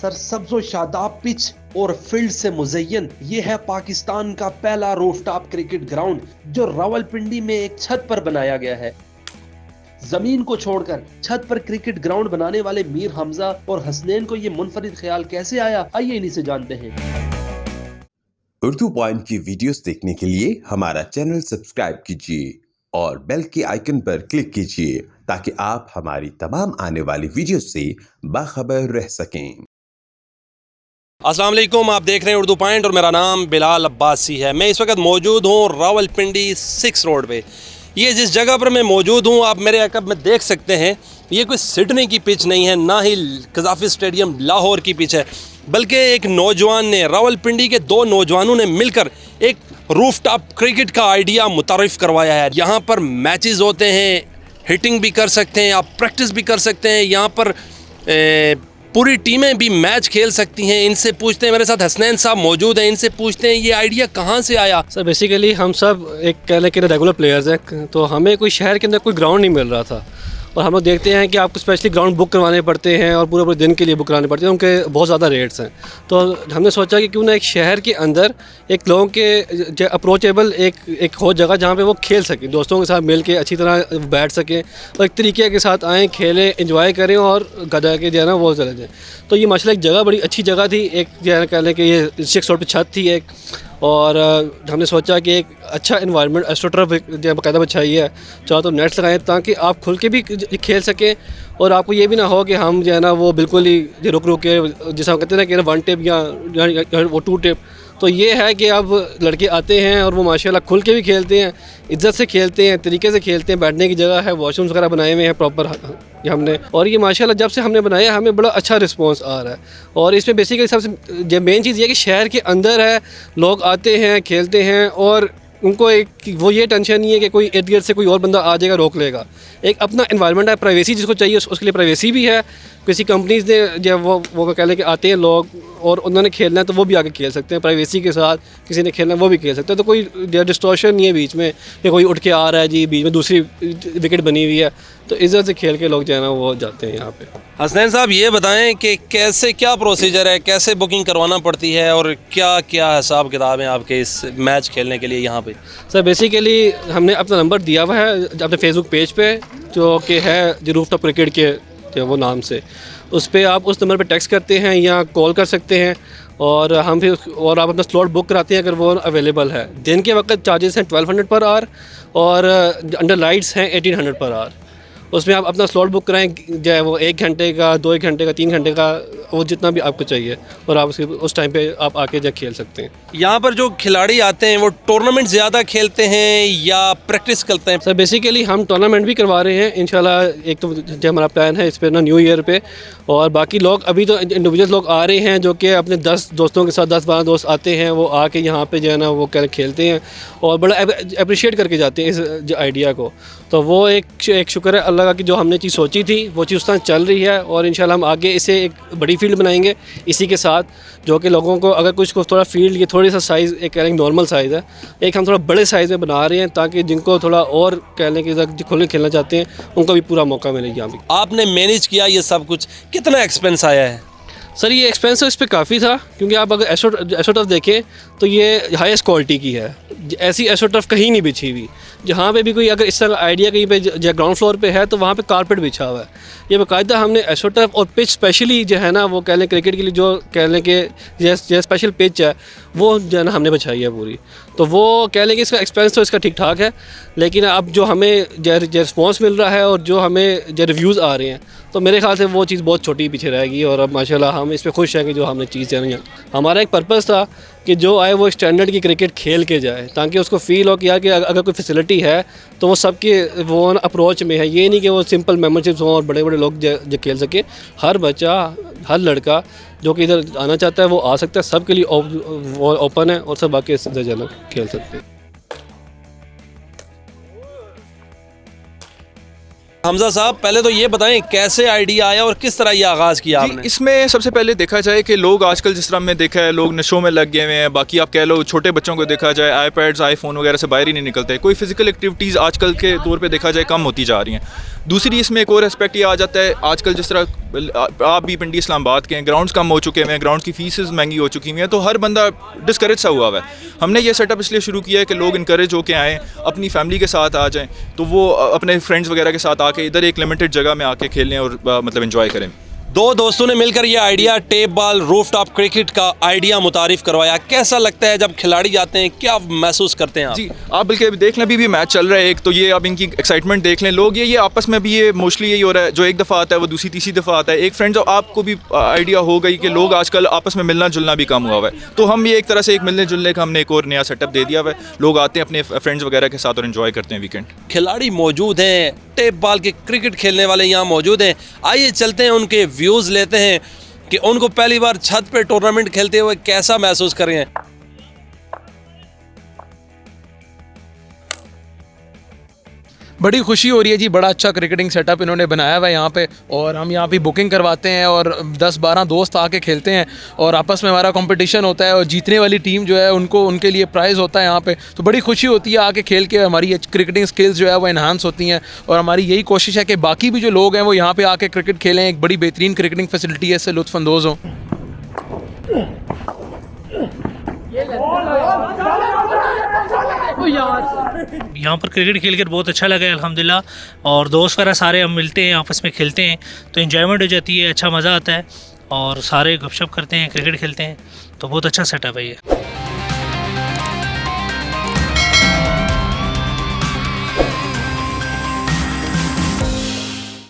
सरसब्जो Shadab pitch और field से मुज़य्यन ये है पाकिस्तान का पहला रूफटॉप क्रिकेट ग्राउंड जो रावलपिंडी में एक छत पर बनाया गया है। जमीन को छोड़कर छत पर क्रिकेट ग्राउंड बनाने वाले मीर हमजा और हसनैन को ये मुनफरिद ख्याल कैसे आया, आइए इन्हीं से जानते हैं। उर्दू पॉइंट की वीडियोस देखने के लिए हमारा चैनल सब्सक्राइब कीजिए और बेल के आइकन पर क्लिक कीजिए ताकि आप हमारी तमाम आने वाली वीडियोस से बाखबर रह सकें। अस्सलाम वालेकुम, आप देख रहे हैं उर्दू पॉइंट और मेरा नाम बिलाल अब्बासी है। मैं इस वक्त मौजूद हूँ रावलपिंडी 6 रोड पे। ये जिस जगह पर मैं मौजूद हूँ आप मेरे अकब में देख सकते हैं, ये कोई सिडनी की पिच नहीं है, ना ही कज़ाफ़ी स्टेडियम लाहौर की पिच है, बल्कि एक नौजवान ने, रावलपिंडी के 2 नौजवानों ने मिलकर एक रूफटॉप क्रिकेट का आइडिया मुतारिफ़ करवाया है। यहाँ पर मैचेस होते हैं, हिटिंग भी कर सकते हैं, आप प्रैक्टिस भी कर सकते हैं, यहाँ पर पूरी टीमें भी मैच खेल सकती हैं। इनसे पूछते हैं, मेरे साथ हसनैन साहब मौजूद हैं, इनसे पूछते हैं ये आइडिया कहाँ से आया। सर बेसिकली हम सब एक कह लें कि रेगुलर प्लेयर्स हैं, तो हमें कोई शहर के अंदर कोई ग्राउंड नहीं मिल रहा था और हम लोग देखते हैं कि आपको स्पेशली ग्राउंड बुक करवाने पड़ते हैं और पूरे दिन के लिए बुक कराने पड़ते हैं, उनके बहुत ज़्यादा रेट्स हैं। तो हमने सोचा कि क्यों ना एक शहर के अंदर एक लोगों के अप्रोचेबल एक हो जगह जहाँ पे वो खेल सकें, दोस्तों के साथ मिल के अच्छी तरह बैठ सकें और एक तरीके के साथ आएँ, खेलें, इंजॉय करें और गदा के जो है ना वो चले जाएँ। तो ये माशाल्लाह एक जगह बड़ी अच्छी जगह थी, एक जो है कह लें कि ये 6 रोड पर छत थी एक, और हमने सोचा कि एक अच्छा इन्वायरमेंट एस्ट्रोटर्फ बाकायदा बिछाई है, चाहो तो नेट्स लगाएं ताकि आप खुल के भी खेल सकें और आपको ये भी ना हो कि हम जो है ना वो बिल्कुल ही रुक के जैसा कहते हैं ना कि 1 टिप या वो 2 टिप। तो ये है कि अब लड़के आते हैं और वो माशाल्लाह खुल के भी खेलते हैं, इज्जत से खेलते हैं, तरीके से खेलते हैं, बैठने की जगह है, वॉशरूम्स वगैरह बनाए हुए हैं प्रॉपर हमने, और ये माशाल्लाह जब से हमने बनाया हमें बड़ा अच्छा रिस्पांस आ रहा है। और इसमें बेसिकली सबसे मेन चीज़ ये है कि शहर के अंदर है, लोग आते हैं, खेलते हैं और उनको एक वो ये टेंशन नहीं है कि कोई इर्द गिर्द से कोई और बंदा आ जाएगा रोक लेगा। एक अपना इन्वायरमेंट है, प्राइवेसी जिसको चाहिए उसके लिए प्राइवेसी भी है। किसी कंपनीज़ ने जब वो कह लें कि आते हैं लोग और उन्होंने खेलना है तो वो भी आके खेल सकते हैं प्राइवेसी के साथ, किसी ने खेलना है वो भी खेल सकते हैं। तो कोई डिस्टॉर्शन नहीं है बीच में कि कोई उठ के आ रहा है जी, बीच में दूसरी विकेट बनी हुई है, तो इज्जत से खेल के लोग जो है ना वो जाते हैं यहाँ पे। हसनैन साहब ये बताएं कि कैसे क्या प्रोसीजर है, कैसे बुकिंग करवाना पड़ती है और क्या क्या हिसाब किताब है आपके इस मैच खेलने के लिए यहाँ पे। सर बेसिकली हमने अपना नंबर दिया हुआ है अपने फेसबुक पेज पे जो कि है रूफटॉप क्रिकेट के जो वो नाम से, उस पर आप उस नंबर पे टेक्स्ट करते हैं या कॉल कर सकते हैं और हम फिर और आप अपना स्लॉट बुक कराते हैं अगर वो अवेलेबल है। दिन के वक्त चार्जेस हैं 1200 पर आवर और अंडर लाइट्स हैं 1800 पर आवर। उसमें आप अपना स्लॉट बुक कराएं, जो है वो 1 घंटे का, 2 घंटे का, 3 घंटे का, वो जितना भी आपको चाहिए, और आप उस टाइम पे आप आके जब खेल सकते हैं। यहाँ पर जो खिलाड़ी आते हैं वो टूर्नामेंट ज़्यादा खेलते हैं या प्रैक्टिस करते हैं? सर बेसिकली हम टूर्नामेंट भी करवा रहे हैं इंशाल्लाह। एक तो जो हमारा प्लान है इस पर ना न्यू ईयर पे, और बाकी लोग अभी तो इंडिविजुअल लोग आ रहे हैं जो कि अपने 10 दोस्तों के साथ 10-12 दोस्त आते हैं, वो आके यहाँ पे जो है ना वो खेलते हैं और बड़ा अप्रिशिएट करके जाते हैं इस आइडिया को। तो वो एक शुक्र है अल्लाह का कि जो हमने चीज़ सोची थी वो चीज़ उस तरह चल रही है और इंशाल्लाह हम आगे इसे एक बड़ी फील्ड बनाएंगे इसी के साथ, जो कि लोगों को अगर कुछ को थोड़ा फील्ड ये थोड़ी सा साइज़ एक कह लें नॉर्मल साइज़ है, एक हम थोड़ा बड़े साइज़ में बना रहे हैं ताकि जिनको थोड़ा और कह लें कि खुले खेलना चाहते हैं उनको भी पूरा मौका मिले। यहाँ भी आपने मैनेज किया ये सब कुछ, कितना एक्सपेंस आया है? सर ये एक्सपेंसिव इस पर काफ़ी था, क्योंकि आप अगर एस्ट्रोटर्फ देखें तो ये हाईएस्ट क्वालिटी की है, ऐसी एस्ट्रोटर्फ कहीं नहीं बिछी हुई। जहाँ पे भी कोई अगर इस तरह आइडिया कहीं पे जो ग्राउंड फ्लोर पे है तो वहाँ पे कारपेट बिछा हुआ है। ये बाकायदा हमने एस्ट्रोटर्फ और पिच स्पेशली जो है ना वो कह लें क्रिकेट के लिए जो कह लें कि जो स्पेशल पिच है वो जो है ना हमने बिछाई है पूरी। तो वो कह लें कि इसका एक्सपेंस तो इसका ठीक ठाक है, लेकिन अब जो हमें जो रिस्पॉन्स मिल रहा है और जो हमें जो रिव्यूज़ आ रहे हैं तो मेरे ख्याल से वो चीज़ बहुत छोटी पीछे रहेगी। और अब माशाल्लाह हम इस पर खुश हैं कि जो हमने चीज़ है ना, हमारा एक पर्पज़ था कि जो आए वो स्टैंडर्ड की क्रिकेट खेल के जाए ताकि उसको फ़ील हो कि यार कि अगर कोई फैसिलिटी है तो वो सबके वो अप्रोच में है, ये नहीं कि वो सिंपल मेंबरशिप्स हों और बड़े बड़े लोग जो खेल सके। हर बच्चा, हर लड़का जो कि इधर आना चाहता है वो आ सकता है, सबके लिए ओपन है और सब आके इधर जाना खेल सकते हैं। हमजा साहब, पहले तो ये बताएं कैसे आइडिया आया और किस तरह ये आगाज़ किया जी, आपने? इसमें सबसे पहले देखा जाए कि लोग आजकल जिस तरह हमने देखा है, लोग नशों में लग गए हुए हैं। बाकी आप कह लो छोटे बच्चों को देखा जाए आईपैड्स आईफोन वगैरह से बाहर ही नहीं निकलते। कोई फिजिकल एक्टिविटीज़ आजकल के दौर पे देखा जाए कम होती जा रही हैं। दूसरी इसमें एक और एस्पेक्ट ये आ जाता है, आजकल जिस तरह आप भी पिंडी इस्लामाबाद के हैं, ग्राउंड्स कम हो चुके हैं, ग्राउंड की फीसेस महंगी हो चुकी हैं, तो हर बंदा डिस्करेज सा हुआ है। हमने ये सेटअप इसलिए शुरू किया है कि लोग इनकरेज होकर आएँ, अपनी फैमिली के साथ आ जाएँ, तो वो अपने फ्रेंड्स वगैरह के साथ आके इधर एक लिमिटेड जगह में आके खेलें और मतलब एंजॉय करें। दो दोस्तों ने मिलकर ये idea tape ball rooftop cricket का आइडिया मुतारिफ करवाया। कैसा लगता है जब खिलाड़ी जाते हैं, क्या महसूस करते हैं आप? जी, आप बल्कि देख लें, अभी भी मैच चल रहा है एक, तो ये आप इनकी एक्साइटमेंट देख लें। लोग ये आपस में भी ये मोस्टली यही हो रहा है, जो एक दफ़ा आता है वो दूसरी तीसरी दफ़ा आता है। एक फ्रेंड्स आपको भी आइडिया हो गई कि लोग आजकल आपस में मिलना जुलना भी कम हुआ है, तो हम ये एक तरह से एक मिलने जुलने का हमने एक और नया सेटअप दे दिया हुआ है। लोग आते हैं अपने फ्रेंड्स वगैरह के साथ और एंजॉय करते हैं वीकेंड। खिलाड़ी मौजूद हैं, टेप बॉल के क्रिकेट खेलने वाले यहाँ मौजूद हैं। आइए चलते हैं, उनके व्यूज़ लेते हैं कि उनको पहली बार छत पे टूर्नामेंट खेलते हुए कैसा महसूस कर रहे हैं। बड़ी खुशी हो रही है जी, बड़ा अच्छा क्रिकेटिंग सेटअप इन्होंने बनाया हुआ है यहाँ पे, और हम यहाँ पे बुकिंग करवाते हैं और 10-12 दोस्त आके खेलते हैं और आपस में हमारा कंपटीशन होता है और जीतने वाली टीम जो है उनको उनके लिए प्राइज़ होता है यहाँ पे। तो बड़ी खुशी होती है आके खेल के, हमारी क्रिकेटिंग स्किल्स जो है वो इन्हांस होती हैं और हमारी यही कोशिश है कि बाकी भी जो लोग हैं वो यहाँ पर आके क्रिकेट खेलें। एक बड़ी बेहतरीन क्रिकेटिंग फैसिलिटी है, इससे लुत्फ़अंदोज़ हों। यहाँ पर क्रिकेट खेल कर बहुत अच्छा लगा है अल्हम्दुलिल्लाह, और दोस्त वगैरह सारे हम मिलते हैं, आपस में खेलते हैं तो इन्जॉयमेंट हो जाती है, अच्छा मज़ा आता है और सारे गपशप करते हैं, क्रिकेट खेलते हैं, तो बहुत अच्छा सेटअप है ये।